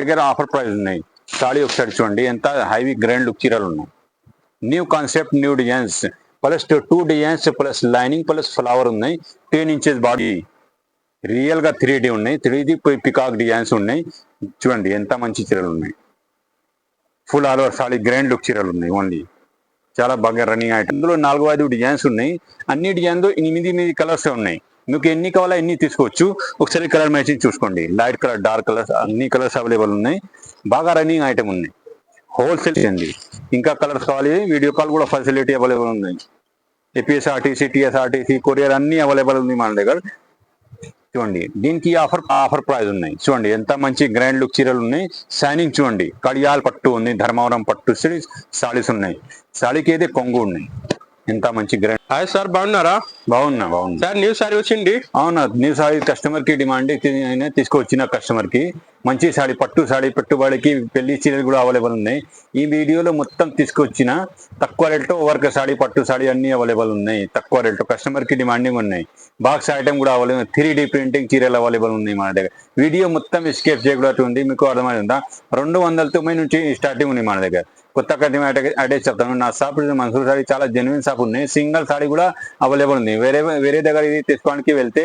దగ్గర offer price ఉన్నాయి. సాడీ ఒకసారి చూడండి, ఎంత హైవీ గ్రాండ్ లుక్ చీరలు ఉన్నాయి. New concept, new designs, plus 2 designs plus lining plus flower ఉన్నాయి. 10 ఇంచెస్ బాడీ, రియల్ గా 3D ఉన్నాయి. 3D పికాక్ డిజైన్స్ ఉన్నాయి. చూడండి ఎంత మంచి చీరలు ఉన్నాయి. Full all over saree grand look చీరలు ఉన్నాయి. ఓన్లీ చాలా బాగా రన్నింగ్ ఐటమ్. ఇందులో 4-5 డిజైన్స్ ఉన్నాయి. అన్ని డిజైన్లో 8 కలర్స్ ఉన్నాయి. మీకు ఎన్ని కావాలో ఎన్ని తీసుకోవచ్చు. ఒకసారి కలర్ మ్యాచింగ్ చూసుకోండి. లైట్ కలర్, డార్క్ కలర్స్, అన్ని కలర్స్ అవైలబుల్ ఉన్నాయి. బాగా రన్నింగ్ ఐటమ్ ఉన్నాయి. హోల్సేల్ అండి. ఇంకా కలర్స్ కావాలి, వీడియో కాల్ కూడా ఫెసిలిటీ అవైలబుల్ ఉన్నాయి. ఏపీఎస్ఆర్టీసీ, టీఎస్ఆర్టీసీ, కొరియర్ అన్ని అవైలబుల్ ఉంది మన దగ్గర. చూడండి దీనికి ఆఫర్ ప్రైస్ ఉన్నాయి. చూడండి ఎంత మంచి గ్రాండ్ లుక్ చీరలు ఉన్నాయి. షైనింగ్ చూడండి, కడియాల్ పట్టు ఉంది, ధర్మవరం పట్టు సారీస్ ఉన్నాయి. సారీకి అయితే కొంగు ఉన్నాయి. ఎంత మంచి గ్రాండ్. హాయ్ సార్, బాగున్నారా? బాగున్నా సార్, న్యూ సారీ వచ్చింది. అవునా, న్యూ సారీ కస్టమర్ కి డిమాండ్ తీసుకొచ్చిన కస్టమర్ కి మంచి సారీ, పట్టు సారీ, పెట్టుబడికి పెళ్లి చీరలు కూడా అవైలబుల్ ఉన్నాయి. ఈ వీడియోలో మొత్తం తీసుకొచ్చిన తక్కువ రేట్లో వర్క్ సారీ, పట్టు సారీ అన్ని అవైలబుల్ ఉన్నాయి. తక్కువ రేట్లో కస్టమర్ కి డిమాండింగ్ ఉన్నాయి. బాక్స్ ఐటమ్ కూడా అవైలబుల్, 3D ప్రింటింగ్ చీరలు అవైలబుల్ ఉన్నాయి మన దగ్గర. వీడియో మొత్తం స్కేప్ చేయకూడదు ఉంది. మీకు అర్థమైందా? 290 నుంచి స్టార్టింగ్ ఉంది మన దగ్గర. కొత్త కటింగ్ అడ్రస్ చెప్తాను. నా షాప్ మన్సూర్ సారీ చాలా జెన్యున్ షాప్ ఉన్నాయి. సింగిల్ సారీ కూడా అవైలబుల్ ఉంది. వేరే దగ్గర ఇది తీసుకోవడానికి వెళ్తే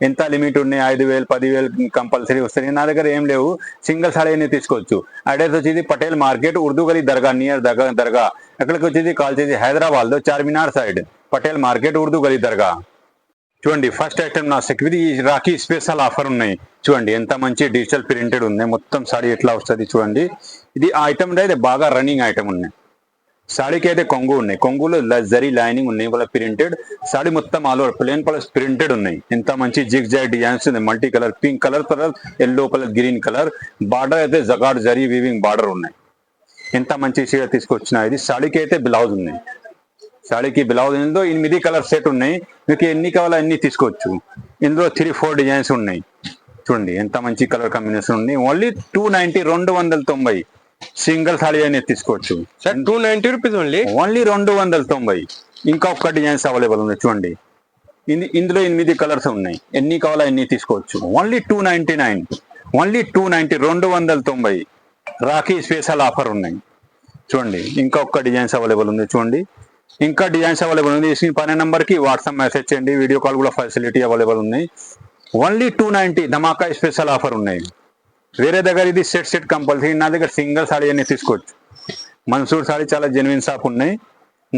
ఎంత లిమిట్ ఉన్నాయి, 5,000 10,000 కంపల్సరీ వస్తాయి. నా దగ్గర ఏం లేవు, సింగిల్ సారీ అనేది తీసుకోవచ్చు. అడ్రస్ వచ్చేది పటేల్ మార్కెట్, ఉర్దూ గలీ దర్గా, నియర్ దర్గా. ఎక్కడికి వచ్చేది కాల్ చేసి హైదరాబాద్ లో చార్మినార్ సైడ్, పటేల్ మార్కెట్, ఉర్దూ గలీ దర్గా. చూడండి ఫస్ట్ ఐటమ్ నా సెక్యూరిటీ రాఖీ స్పెషల్ ఆఫర్ ఉన్నాయి. చూడండి ఎంత మంచి డిజిటల్ ప్రింటెడ్ ఉన్నాయి. మొత్తం సారీ ఎట్లా వస్తుంది చూడండి. ఇది ఐటమ్ అయితే బాగా రన్నింగ్ ఐటమ్ ఉన్నాయి. సాడీకి అయితే కొంగు ఉన్నాయి. కొంగులో జరీ లైనింగ్ ఉన్నాయి, వాళ్ళ ప్రింటెడ్ సాడీ మొత్తం all over plane plus printed ఉన్నాయి. ఎంత మంచి జిగ్ జాగ్ డిజైన్స్ ఉన్నాయి. Multi colour, pink colour, yellow colour, green colour. Border అయితే జగాడ్ జరీ వీవింగ్ బార్డర్ ఉన్నాయి. ఎంత మంచి చీర తీసుకొచ్చిన. ఇది సాడీకి అయితే బ్లౌజ్ ఉన్నాయి. సాడీకి బ్లౌజ్ ఇందులో 8 కలర్ సెట్ ఉన్నాయి. మీకు ఎన్ని కావాలో అన్ని తీసుకోవచ్చు. ఇందులో 3-4 డిజైన్స్ ఉన్నాయి. చూడండి ఎంత మంచి కలర్ కాంబినేషన్ ఉంది. ఓన్లీ 290, 290 సింగిల్ సాడీ అనేది తీసుకోవచ్చు. Sir 290 rupees only 290. ఇంకా ఒక్క డిజైన్స్ అవైలబుల్ ఉన్నాయి. చూడండి ఇందులో 8 కలర్స్ ఉన్నాయి. ఎన్ని కావాలో అన్ని తీసుకోవచ్చు. Only 299, only 290, 290 Rakhi special offer ఉన్నాయి. చూడండి ఇంకా ఒక్క డిజైన్స్ అవైలబుల్ ఉంది. చూడండి ఇంకా డిజైన్స్ అవైలబుల్ ఉంది. ఈ పైన నెంబర్ కి వాట్సాప్ మెసేజ్ చేయండి. వీడియో కాల్ కూడా ఫెసిలిటీ అవైలబుల్ ఉన్నాయి. ఓన్లీ 290 ధమాకా స్పెషల్ ఆఫర్ ఉన్నాయి. వేరే దగ్గర ఇది సెట్ కంపల్సరీ. నా దగ్గర సింగిల్ సాడీ అని తీసుకోవచ్చు. మన్సూర్ సాడీ చాలా జెన్యున్ షాప్ ఉన్నాయి.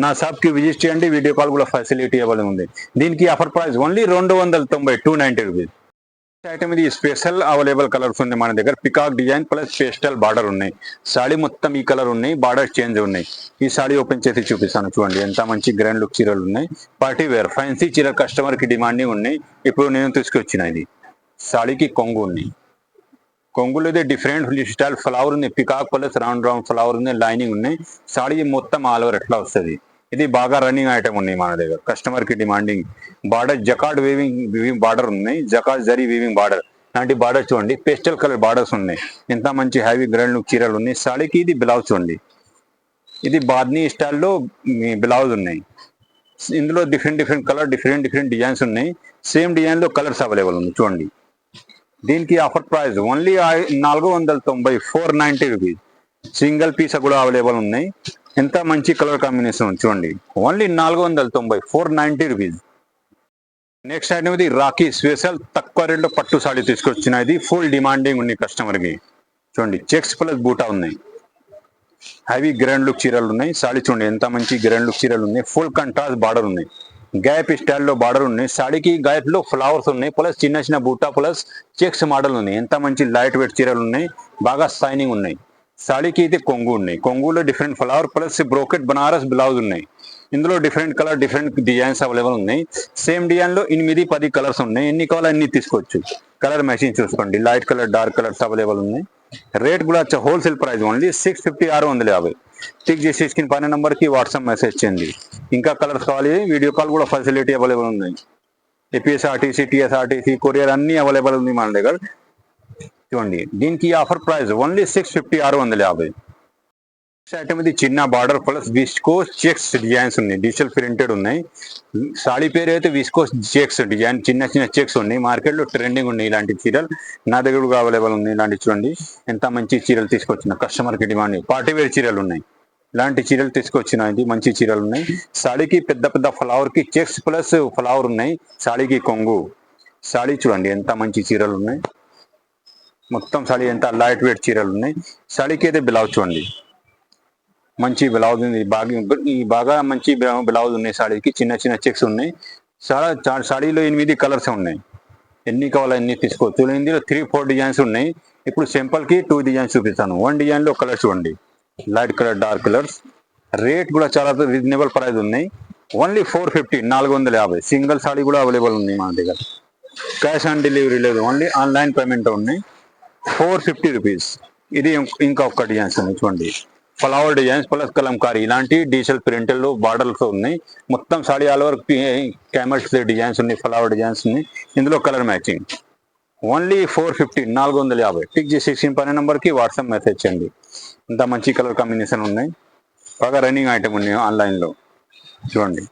నా షాప్ కి విజిట్ చేయండి. వీడియో కాల్ కూడా ఫెసిలిటీ అవైలబుల్ ఉంది. దీనికి offer price only 290, 290 rupees. Item ఇది స్పెషల్ అవైలబుల్ కలర్స్ ఉన్నాయి మన దగ్గర. Peacock design plus pastel border ఉన్నాయి. సాడీ మొత్తం ఈ కలర్ ఉన్నాయి, బార్డర్ చేంజ్ ఉన్నాయి. ఈ సాడీ ఓపెన్ చేసి చూపిస్తాను. చూడండి ఎంత మంచి గ్రాండ్ లుక్ చీరలు ఉన్నాయి. పార్టీ వేర్ ఫ్యాన్సీ చీర కస్టమర్ కి డిమాండింగ్ ఉన్నాయి. ఇప్పుడు నేను తీసుకొచ్చిన ఇది సాడీకి కొంగు ఉన్నాయి. కొంగులో అయితే డిఫరెంట్ స్టైల్ ఫ్లవర్ ఉంది. పికాక్ ప్లస్ రౌండ్ ఫ్లవర్ ఉంది, లైనింగ్ ఉన్నాయి. సాడీ మొత్తం ఆల్ ఓవర్ ఎట్లా వస్తుంది. ఇది బాగా రన్నింగ్ ఐటమ్ ఉన్నాయి మన దగ్గర. కస్టమర్ కి demanding border jacquard weaving border ఉన్నాయి. జకార్డ్ జరీ వీవింగ్ బార్డర్ లాంటి బార్డర్ చూడండి. పేస్టల్ కలర్ బార్డర్స్ ఉన్నాయి. ఎంత మంచి హైవీ గ్రాండ్ లుక్ చీరలు ఉన్నాయి. సాడీకి ఇది బ్లౌజ్ చూడండి. ఇది బాద్నీ స్టైల్లో బ్లౌజ్ ఉన్నాయి. ఇందులో డిఫరెంట్ కలర్, డిఫరెంట్ డిజైన్స్ ఉన్నాయి. సేమ్ డిజైన్ లో కలర్స్ అవైలబుల్ ఉంది. చూడండి దీనికి offer price only 490, 490 rupees. Single piece కూడా అవైలబుల్ ఉన్నాయి. ఎంత మంచి కలర్ కాంబినేషన్ చూడండి. Only 490, 490 rupees. నెక్స్ట్ ఐటమ్ ఇది రాఖీ స్పెషల్ తక్కువ రేట్లో పట్టు సాడీ తీసుకొచ్చిన. ఇది ఫుల్ డిమాండింగ్ ఉంది కస్టమర్ కి. చూడండి చెక్స్ ప్లస్ బూటా ఉన్నాయి. హెవీ గ్రాండ్ లుక్ చీరలు ఉన్నాయి. సాడీ చూడండి ఎంత మంచి గ్రాండ్ లుక్ చీరలు ఉన్నాయి. ఫుల్ కంట్రాస్ట్ బార్డర్ ఉన్నాయి. గ్యాప్ స్టైల్లో బార్డర్ ఉన్నాయి. సాడీకి గ్యాప్ లో ఫ్లవర్స్ ఉన్నాయి. ప్లస్ చిన్న బూటా ప్లస్ చెక్స్ మోడల్ ఉన్నాయి. ఎంత మంచి లైట్ వెయిట్ చీరలు ఉన్నాయి. బాగా షైనింగ్ ఉన్నాయి. సాడీకి అయితే కొంగు ఉన్నాయి. కొంగులో different flower plus brocade Banaras blouse ఉన్నాయి. ఇందులో different colour, different designs available ఉన్నాయి. సేమ్ డిజైన్ లో 8-10 కలర్స్ ఉన్నాయి. ఎన్ని కావాలో అన్ని తీసుకోవచ్చు. కలర్ మ్యాచింగ్ చూసుకోండి. Light colour, dark colours available ఉన్నాయి. రేట్ కూడా హోల్సేల్ ప్రైస్ ఓన్లీ 650, 650. టిక్ చేసి స్క్రీన్ పైన నెంబర్ కి వాట్సాప్ మెసేజ్ చేయండి. ఇంకా కలర్స్ కావాలి, వీడియో కాల్ కూడా ఫెసిలిటీ అవైలబుల్ ఉన్నాయి. ఏపీఎస్ఆర్టీసీ, టీఎస్ఆర్టీసీ, కొరియర్ అన్ని అవైలబుల్ ఉంది మన దగ్గర. చూడండి దీనికి ఆఫర్ ప్రైస్ ఓన్లీ 650, 650. ఐటమ్ ఇది చిన్న border plus viscose checks designs ఉన్నాయి, డిజిటల్ ప్రింటెడ్ ఉన్నాయి. సాడీ పేరు అయితే విస్కోస్ చెక్స్ డిజైన్, చిన్న చిన్న చెక్స్ ఉన్నాయి. మార్కెట్ లో ట్రెండింగ్ ఉన్నాయి ఇలాంటి చీరలు. నా దగ్గర కూడా అవైలబుల్ ఉన్నాయి ఇలాంటి. చూడండి ఎంత మంచి చీరలు తీసుకొచ్చిన, కస్టమర్ కి డిమాండ్. పార్టీ వేర్ చీరలు ఉన్నాయి, ఇలాంటి చీరలు తీసుకొచ్చిన. ఇది మంచి చీరలు ఉన్నాయి. సాడీకి పెద్ద పెద్ద ఫ్లవర్ కి చెక్స్ ప్లస్ ఫ్లవర్ ఉన్నాయి. సాడీకి కొంగు. సాడీ చూడండి ఎంత మంచి చీరలు ఉన్నాయి. మొత్తం సాడీ ఎంత లైట్ వెయిట్ చీరలు ఉన్నాయి. సాడీకి అయితే బ్లౌజ్ చూడండి, మంచి బ్లౌజ్ ఉంది. బాగా మంచి బ్లౌజ్ ఉన్నాయి. సాడీకి చిన్న చిన్న చెక్స్ ఉన్నాయి. సాడీలో 8 కలర్స్ ఉన్నాయి. ఎన్ని కావాలో ఎన్ని తీసుకోవచ్చు. ఇందులో 3-4 డిజైన్స్ ఉన్నాయి. ఇప్పుడు సింపుల్ కి 2 డిజైన్స్ చూపిస్తాను. 1 డిజైన్ లో కలర్ చూడండి, light colour, dark colours. Rate కూడా చాలా రీజనబుల్ ప్రైస్ ఉన్నాయి. ఓన్లీ 450, 450. సింగిల్ సాడీ కూడా అవైలబుల్ ఉంది మన దగ్గర. క్యాష్ ఆన్ డెలివరీ లేదు, ఓన్లీ ఆన్లైన్ పేమెంట్ ఉన్నాయి. 450 రూపీస్. ఇది ఇంకా ఒక్క డిజైన్స్ ఉన్నాయి చూడండి, ఫ్లవర్ డిజైన్స్ ప్లస్ కలంకారీ. ఇలాంటి డిజిటల్ ప్రింటెడ్ బార్డర్స్ ఉన్నాయి. మొత్తం saree all over camels designs ఉన్నాయి, ఫ్లవర్ డిజైన్స్ ఉన్నాయి. ఇందులో కలర్ మ్యాచింగ్. ఓన్లీ 450, 450. టిక్ చేసి 16 నెంబర్ కి వాట్సాప్ మెసేజ్ చేయండి. ఇంత మంచి కలర్ కాంబినేషన్ ఉన్నాయి. బాగా రన్నింగ్ ఐటమ్ ఉన్నాయి ఆన్లైన్ లో. చూడండి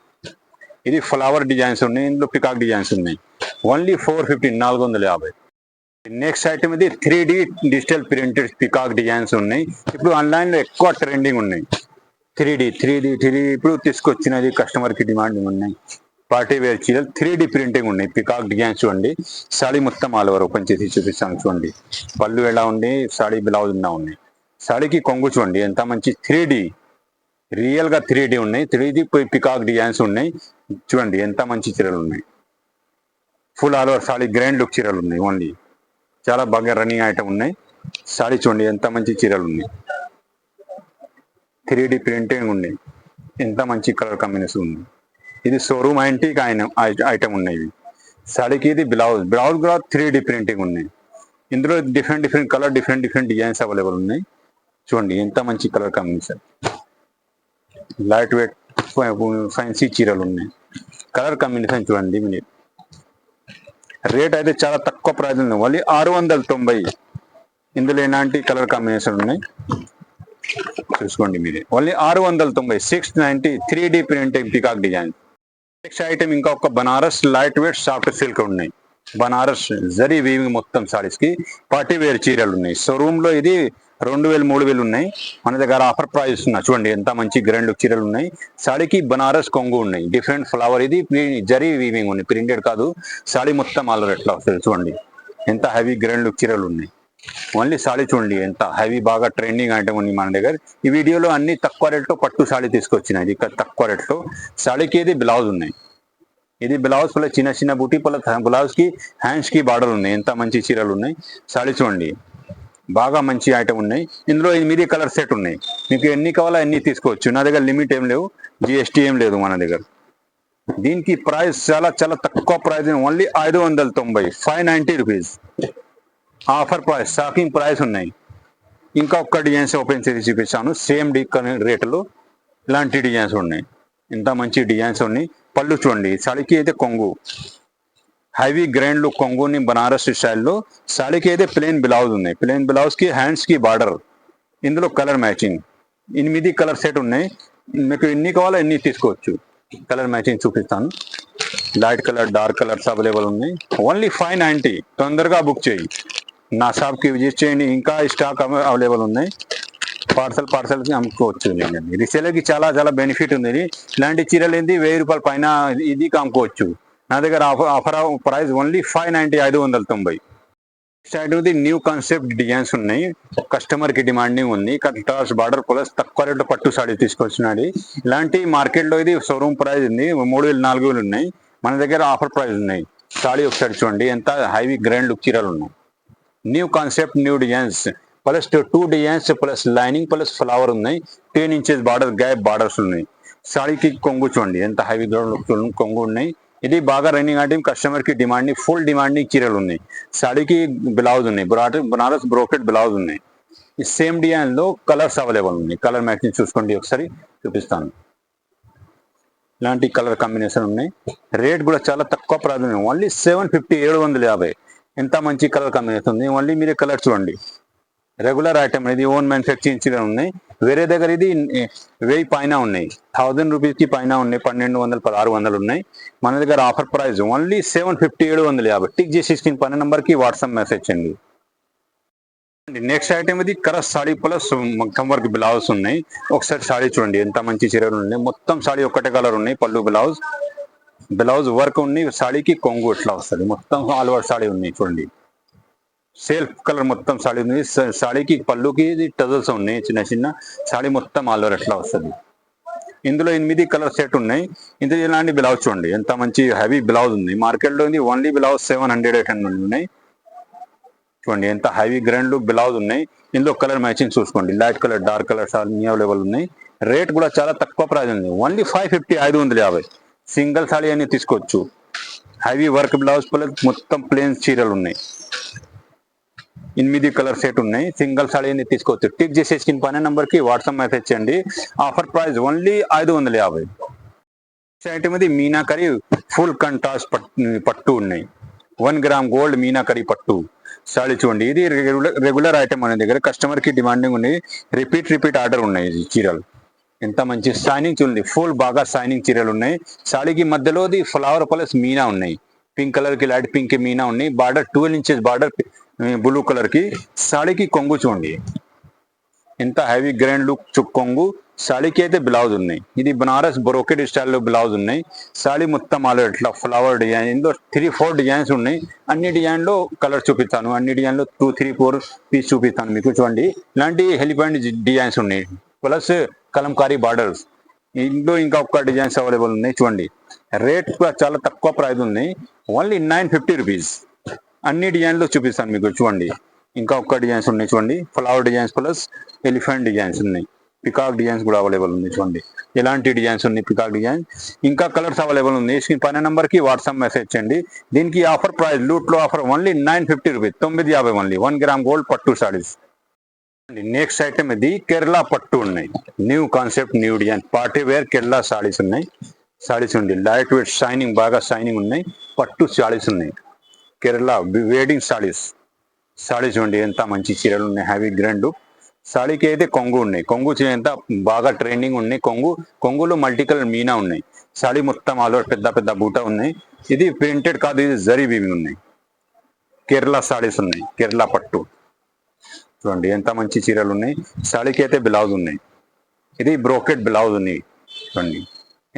ఇది ఫ్లవర్ డిజైన్స్ ఉన్నాయి, ఇందులో పికాక్ డిజైన్స్ ఉన్నాయి. ఓన్లీ 450, 450. నెక్స్ట్ ఐటమ్ ఇది 3D digital printed peacock designs ఉన్నాయి. ఇప్పుడు ఆన్లైన్ లో ఎక్కువ ట్రెండింగ్ ఉన్నాయి. 3D ఇప్పుడు తీసుకొచ్చినది, కస్టమర్ కి డిమాండ్ ఉన్నాయి. పార్టీ వేర్ చీరలు 3D ప్రింటింగ్ ఉన్నాయి. పికాక్ డిజైన్స్ చూడండి. సాడీ మొత్తం ఆల్ ఓవర్ ఓపెన్ చేసి చూపిస్తాను చూడండి. పళ్ళు ఎలా ఉంది, సాడీ బ్లౌజ్ ఉన్నా ఉన్నాయి. సాడీకి కొంగు చూడండి ఎంత మంచి 3D, రియల్ గా 3D ఉన్నాయి. 3D పికాక్ డిజైన్స్ ఉన్నాయి. చూడండి ఎంత మంచి చీరలు ఉన్నాయి. Full all over saree grand look చీరలు ఉన్నాయి. ఓన్లీ చాలా బాగా రన్నింగ్ ఐటమ్ ఉన్నాయి. సాడీ చూడండి ఎంత మంచి చీరలు ఉన్నాయి. 3D ప్రింటింగ్ ఉన్నాయి. ఎంత మంచి కలర్ కాంబినేషన్ ఉంది. ఇది షోరూమ్ యాంటిక్ ఐటమ్ ఉన్నాయి. ఇవి సాడీకి ఇది బ్లౌజ్ కూడా 3D ప్రింటింగ్ ఉన్నాయి. ఇందులో different colour, different designs available ఉన్నాయి. చూడండి ఎంత మంచి colour combination. Light weight fancy చీరలు ఉన్నాయి. కలర్ కాంబినేషన్ చూడండి. మీరు రేట్ అయితే చాలా తక్కువ ప్రైస్ ఉంది, ఓన్లీ 690. ఇందులో ఎలాంటి కలర్ కాంబినేషన్ ఉన్నాయి చూసుకోండి మీరే. Only 690, 690. 3D printing peacock design. Next item ఇంకా ఒక Banaras light weight soft silk ఉన్నాయి. బనారస్ జరీ వీవింగ్ మొత్తం సారీస్ కి పార్టీ వేర్ చీరలు ఉన్నాయి. షోరూమ్ లో ఇది 2000, 3000 ఉన్నాయి. మన దగ్గర ఆఫర్ ప్రైస్ ఉన్నా. చూడండి ఎంత మంచి గ్రాండ్ లుక్ చీరలు ఉన్నాయి. సాడీకి బనారస్ కొంగు ఉన్నాయి. డిఫరెంట్ ఫ్లవర్, ఇది జరీ వీవింగ్ ఉన్నాయి, ప్రింటెడ్ కాదు. సాడీ మొత్తం ఆల్ ఎట్లా వస్తుంది చూడండి. ఎంత హెవీ గ్రాండ్ లుక్ చీరలు ఉన్నాయి. ఓన్లీ సాడీ చూడండి ఎంత హెవీ, బాగా ట్రెండింగ్ ఐటమ్ ఉంది మన దగ్గర. ఈ వీడియోలో అన్ని తక్కువ రేట్లో పట్టు సాడీ తీసుకొచ్చిన. ఇది తక్కువ రేట్లో. సాడీకి ఇది బ్లౌజ్ ఉన్నాయి. ఇది బ్లౌజ్ ప్లస్ చిన్న చిన్న బూటీ ప్లస్ బ్లౌజ్ కి హ్యాండ్స్ కి బార్డర్ ఉన్నాయి. ఎంత మంచి చీరలు ఉన్నాయి. సాడీ చూడండి బాగా మంచి ఐటమ్ ఉన్నాయి. ఇందులో 8 కలర్ సెట్ ఉన్నాయి. మీకు ఎన్ని కావాలో అన్ని తీసుకోవచ్చు. నా దగ్గర లిమిట్ ఏం లేవు, GST ఏం లేదు మన దగ్గర. దీనికి ప్రైస్ చాలా చాలా తక్కువ price, only 590, 590 rupees. Offer price, shocking price ఉన్నాయి. ఇంకా ఒక్క డిజైన్స్ ఓపెన్ చేసి చూపిస్తాను. సేమ్ రేట్లో ఇలాంటి డిజైన్స్ ఉన్నాయి. ఇంత మంచి డిజైన్స్ ఉన్నాయి. పళ్ళు చూడండి. సాడీకి అయితే కొంగు, హెవీ గ్రాండ్ లుక్ కొంగుని బనారస్ స్టైల్లో. సాడీకి అయితే ప్లెయిన్ బ్లౌజ్ ఉన్నాయి. ప్లెయిన్ బ్లౌజ్ కి హ్యాండ్స్ కి బార్డర్. ఇందులో కలర్ మ్యాచింగ్ 8 కలర్ సెట్ ఉన్నాయి. మీకు ఎన్ని కావాలో ఎన్ని తీసుకోవచ్చు. కలర్ మ్యాచింగ్ చూపిస్తాను. Light colour, dark colours available ఉన్నాయి. ఓన్లీ 590. తొందరగా బుక్ చేయి. నా షాప్ కి విజిట్ చేయండి. ఇంకా స్టాక్ అవైలబుల్ ఉన్నాయి. పార్సల్ కి అమ్ముకోవచ్చు. రీసేలర్ కి చాలా చాలా బెనిఫిట్ ఉంది. ఇలాంటి చీరలు ఏంటి 1000 రూపాయల పైన ఇది అమ్ముకోవచ్చు. నా దగ్గర offer price only 590, 590. Start new concept designs ఉన్నాయి. కస్టమర్ కి డిమాండింగ్ ఉంది. కంట్రాస్ట్ బార్డర్ ప్లస్ తక్కువ రేట్లో పట్టు సాడీ తీసుకొచ్చినది. ఇలాంటి మార్కెట్ లో ఇది షోరూమ్ ప్రైస్ ఉంది 3000, 4000 ఉన్నాయి. మన దగ్గర ఆఫర్ ప్రైస్ ఉన్నాయి. సాడీ ఒకసారి చూడండి ఎంత హైవీ గ్రాండ్ లుక్ చీరలు ఉన్నాయి. New concept, new designs plus 2 designs plus lining plus flower ఉన్నాయి. 10 ఇంచెస్ బార్డర్, గ్యాప్ బార్డర్స్ ఉన్నాయి. సాడీకి కొంగు చూడండి ఎంత హైవీ గ్రాండ్ లుక్ కొంగు ఉన్నాయి. ఇది బాగా రన్నింగ్ ఐటమ్, కస్టమర్ కి డిమాండింగ్, ఫుల్ డిమాండింగ్ చీరలు ఉన్నాయి. సాడీకి బ్లౌజ్ ఉన్నాయి, బనారస్ బ్రోకెట్ బ్లౌజ్ ఉన్నాయి. ఈ సేమ్ డిజైన్ లో కలర్స్ అవైలబుల్ ఉన్నాయి. కలర్ మ్యాచింగ్ చూసుకోండి, ఒకసారి చూపిస్తాను. ఇలాంటి కలర్ కాంబినేషన్ ఉన్నాయి. రేట్ కూడా చాలా తక్కువ ప్రైస్ ఉన్నాయి. ఓన్లీ 750, 750. ఎంత మంచి కలర్ కాంబినేషన్ ఉంది. ఓన్లీ మీరే కలర్ చూడండి. రెగ్యులర్ ఐటమ్ ఇది ఓన్ మ్యానుఫ్యాక్చరింగ్ ఉన్నాయి. వేరే దగ్గర ఇది 1000 పైన ఉన్నాయి, 1000 రూపీస్ కి పైన ఉన్నాయి, 1200 1600 ఉన్నాయి. మన దగ్గర ఆఫర్ ప్రైస్ ఓన్లీ 750 750. టిక్ చేసి స్క్రీన్ పైన నంబర్ కి వాట్సాప్ మెసేజ్ చేయండి. నెక్స్ట్ ఐటమ్ ఇది కరస్ సాడీ ప్లస్ మగ్గం వర్క్ బ్లౌజ్ ఉన్నాయి. ఒకసారి సాడీ చూడండి ఎంత మంచి చీరలు ఉన్నాయి. మొత్తం సాడీ ఒక్కటే కలర్ ఉన్నాయి. పళ్ళు బ్లౌజ్ వర్క్ ఉంది. సాడీకి కొంగు ఇట్లా వస్తుంది. మొత్తం ఆల్ ఓవర్ సాడీ ఉన్నాయి చూడండి. సెల్ఫ్ కలర్ మొత్తం సాడీ ఉంది. సాడీకి పళ్ళుకి టజల్స్ ఉన్నాయి చిన్న చిన్న. సాడీ మొత్తం ఆల్ ఓవర్ ఎట్లా వస్తుంది. ఇందులో 8 కలర్ సెట్ ఉన్నాయి. ఇందులో ఇలాంటి బ్లౌజ్ చూడండి ఎంత మంచి హెవీ బ్లౌజ్ ఉంది. మార్కెట్ లో ఓన్లీ బ్లౌజ్ 700 800 ఉన్నాయి. చూడండి ఎంత హెవీ గ్రాండ్ లుక్ బ్లౌజ్ ఉన్నాయి. ఇందులో కలర్ మ్యాచింగ్ చూసుకోండి. లైట్ కలర్ డార్క్ కలర్స్ అన్ని అవైలబుల్ ఉన్నాయి. రేట్ కూడా చాలా తక్కువ ప్రైస్ ఉంది. ఓన్లీ 550 550. సింగిల్ సాడీ అని తీసుకోవచ్చు. హెవీ వర్క్ బ్లౌజ్ ప్లస్ మొత్తం ప్లేన్ చీరలు ఉన్నాయి. 8 కలర్ సెట్ ఉన్నాయి. సింగిల్ సాడీ అని తీసుకోవచ్చు. టిక్ చేసే స్క్రీన్ పైన నంబర్ కి వాట్సాప్ మెసేజ్ చేయండి. Offer price only 550. ఐటమ్ ఇది మీనాకరి ఫుల్ కంట్రాస్ట్ పట్టు ఉన్నాయి. 1 గ్రామ్ గోల్డ్ మీనాకరి పట్టు సాడీ చూడండి. ఇది రెగ్యులర్ ఐటమ్ మన దగ్గర కస్టమర్ కి డిమాండింగ్ ఉంది. రిపీట్ ఆర్డర్ ఉన్నాయి. ఈ చీరలు ఎంత మంచి షైనింగ్ చూడండి. ఫుల్ బాగా షైనింగ్ చీరలు ఉన్నాయి. సాడీకి మధ్యలోది ఫ్లవర్ ప్లస్ మీనా ఉన్నాయి. పింక్ కలర్ కి లైట్ పింక్ మీనా ఉన్నాయి. Border 12 inches border blue colour కి. సాడీకి కొంగు చూడండి ఎంత హెవీ గ్రాండ్ లుక్ కొంగు. సాడీకి అయితే బ్లౌజ్ ఉన్నాయి. ఇది బనారస్ బ్రోకెడ్ స్టైల్లో బ్లౌజ్ ఉన్నాయి. సాడీ మొత్తం ఆలో ఇట్లా ఫ్లవర్ డిజైన్. ఇందులో 3-4 డిజైన్స్ ఉన్నాయి. అన్ని డిజైన్ లో కలర్ చూపిస్తాను. అన్ని డిజైన్ లో 2-3-4 పీస్ చూపిస్తాను మీకు. చూడండి ఇలాంటి హెలిపాండ్ డిజైన్స్ ఉన్నాయి. Plus Kalamkari borders. ఇందులో ఇంకా ఒక్క డిజైన్స్ అవైలబుల్ ఉన్నాయి. చూడండి రేట్ కూడా చాలా తక్కువ ప్రైస్ ఉన్నాయి. Only 950 rupees. అన్ని డిజైన్లు చూపిస్తాను మీకు. చూడండి ఇంకా ఒక్క డిజైన్స్ ఉన్నాయి. చూడండి flower designs plus elephant designs ఉన్నాయి. పికాక్ డిజైన్స్ కూడా అవైలబుల్ ఉంది. చూడండి ఎలాంటి డిజైన్స్ ఉన్నాయి. పికాక్ డిజైన్ ఇంకా కలర్స్ అవైలబుల్ ఉంది. స్క్రీన్ పైన నంబర్ కి వాట్సాప్ మెసేజ్ చేయండి. దీనికి ఆఫర్ ప్రైస్ లూట్ లో offer only 950 rupees. 950 only. 1 gram gold పట్టు సాడీస్. నెక్స్ట్ ఐటమ్ ఇది కేరళ పట్టు ఉన్నాయి. New concept new design party wear Kerala sarees ఉన్నాయి. సాడీస్ ఉంది లైట్ వెయిట్ షైనింగ్ బాగా షైనింగ్ ఉన్నాయి. పట్టు సాడీస్ ఉన్నాయి. కేరళ వెడ్డింగ్ సాడీస్ చూడండి ఎంత మంచి చీరలు ఉన్నాయి. హ్యావీ గ్రాండ్. సాడీకి అయితే కొంగు ఉన్నాయి. కొంగు ఎంత బాగా ట్రెండింగ్ ఉన్నాయి. కొంగులో మల్టీ కలర్ మీనా ఉన్నాయి. సాడీ మొత్తం ఆల్ ఓవర్ పెద్ద బూట ఉన్నాయి. ఇది ప్రింటెడ్ కాదు, ఇది జరీ వీవింగ్ ఉన్నాయి. కేరళ సాడీస్ ఉన్నాయి. కేరళ పట్టు చూడండి ఎంత మంచి చీరలు ఉన్నాయి. సాడీకి అయితే బ్లౌజ్ ఉన్నాయి. ఇది బ్రోకెట్ బ్లౌజ్ ఉన్నాయి. చూడండి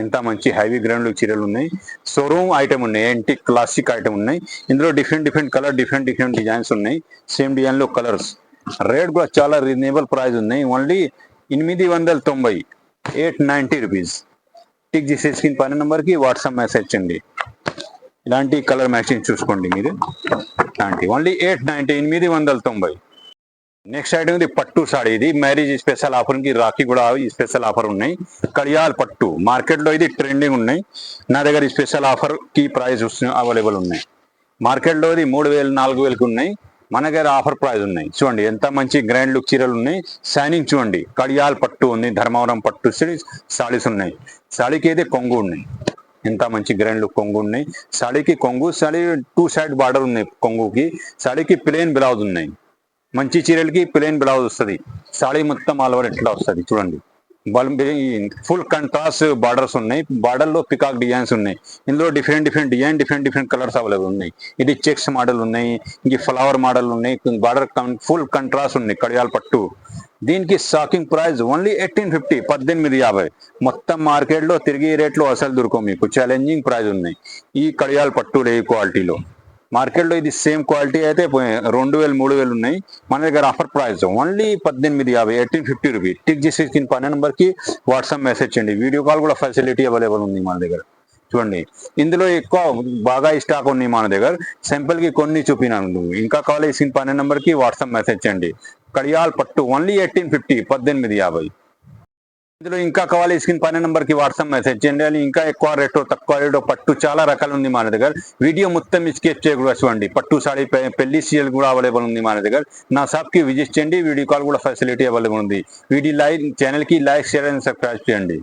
ఎంత మంచి హెవీ గ్రాండ్ చీరలు ఉన్నాయి. షోరూమ్ ఐటమ్ ఉన్నాయి. యాంటిక్ క్లాసిక్ ఐటమ్ ఉన్నాయి. ఇందులో డిఫరెంట్ కలర్ డిఫరెంట్ డిజైన్స్ ఉన్నాయి. సేమ్ డిజైన్ లో కలర్స్. రేట్ కూడా చాలా రీజనబుల్ ప్రైస్ ఉన్నాయి. Only 890 890 rupees. టిక్ చేసే స్క్రీన్ పైన నంబర్ కి వాట్సాప్ మెసేజ్ చేయండి. ఇలాంటి కలర్ మ్యాచింగ్ చూసుకోండి మీరు. ఇలాంటి ఓన్లీ 890 890. నెక్స్ట్ ఐటమ్ ఇది పట్టు సాడీ. ఇది మ్యారేజ్ స్పెషల్ ఆఫర్ కి రాఖీ కూడా ఈ స్పెషల్ ఆఫర్ ఉన్నాయి. కడియాల్ పట్టు మార్కెట్ లో ఇది ట్రెండింగ్ ఉన్నాయి. నా దగ్గర ఈ స్పెషల్ ఆఫర్ కి ప్రైస్ అవైలబుల్ ఉన్నాయి. మార్కెట్ లో ఇది 3000 4000 ఉన్నాయి. మన దగ్గర ఆఫర్ ప్రైస్ ఉన్నాయి. చూడండి ఎంత మంచి గ్రాండ్ లుక్ చీరలు ఉన్నాయి. షైనింగ్ చూడండి. కడియాల్ పట్టు ఉంది. ధర్మవరం పట్టు సాడీస్ ఉన్నాయి. సాడీకి అయితే కొంగు ఉన్నాయి. ఎంత మంచి గ్రాండ్ లుక్ కొంగు ఉన్నాయి. సాడీకి కొంగు. సాడీ 2 సైడ్ బార్డర్ ఉన్నాయి. కొంగుకి సాడీకి ప్లేన్ బ్లౌజ్ ఉన్నాయి. మంచి చీరలకి ప్లేన్ బ్లౌజ్ వస్తుంది. సాడీ మొత్తం ఆల్ ఓవర్ ఎట్లా వస్తుంది చూడండి. ఫుల్ కంట్రాస్ట్ బార్డర్స్ ఉన్నాయి. బార్డర్ లో పికాక్ డిజైన్స్ ఉన్నాయి. ఇందులో different design different colours available ఉన్నాయి. ఇది చెక్స్ మోడల్ ఉన్నాయి. ఇంక ఫ్లవర్ మోడల్ ఉన్నాయి. బార్డర్ ఫుల్ కంట్రాస్ట్ ఉన్నాయి. కడియాల్ పట్టు. దీనికి షాకింగ్ ప్రైస్ ఓన్లీ 1850 1850. మొత్తం మార్కెట్ లో తిరిగి రేట్లు అసలు దొరకవు మీకు. ఛాలెంజింగ్ ప్రైస్ ఉన్నాయి ఈ కడియాల్ పట్టు ఈ క్వాలిటీలో. మార్కెట్ లో ఇది సేమ్ క్వాలిటీ అయితే 2000 3000 ఉన్నాయి. మన దగ్గర offer price only 1850 1850 rupees. Tick చేసి పైన నెంబర్ కి వాట్సాప్ మెసేజ్ చేయండి. వీడియో కాల్ కూడా ఫెసిలిటీ అవైలబుల్ ఉంది మన దగ్గర. చూడండి ఇందులో ఎక్కువ బాగా స్టాక్ ఉన్నాయి మన దగ్గర. సింపుల్ కి కొన్ని చూపినాను. ఇంకా కావాలి పైన నెంబర్ కి వాట్సాప్ మెసేజ్ చేయండి. కడియాల్ పట్టు ఓన్లీ 1850 1850. ఇందులో ఇంకా కావాలి పైన నెంబర్ కి వాట్సాప్ మెసేజ్ చేయండి. అని ఇంకా ఎక్కువ రేటు తక్కువ రేటు పట్టు చాలా రకాలు ఉంది మన దగ్గర. వీడియో మొత్తం స్కిప్ చేయకూడదు. చూడండి పట్టు సాడీ పెళ్లి సీరియల్ కూడా అవైలబుల్ ఉంది మన దగ్గర. నా షాప్ కి విజిట్ చేయండి. వీడియో కాల్ కూడా ఫెసిలిటీ అవైలబుల్ ఉంది. వీడియో ఛానల్ కి లైక్ షేర్ అండ్ సబ్స్క్రైబ్ చేయండి.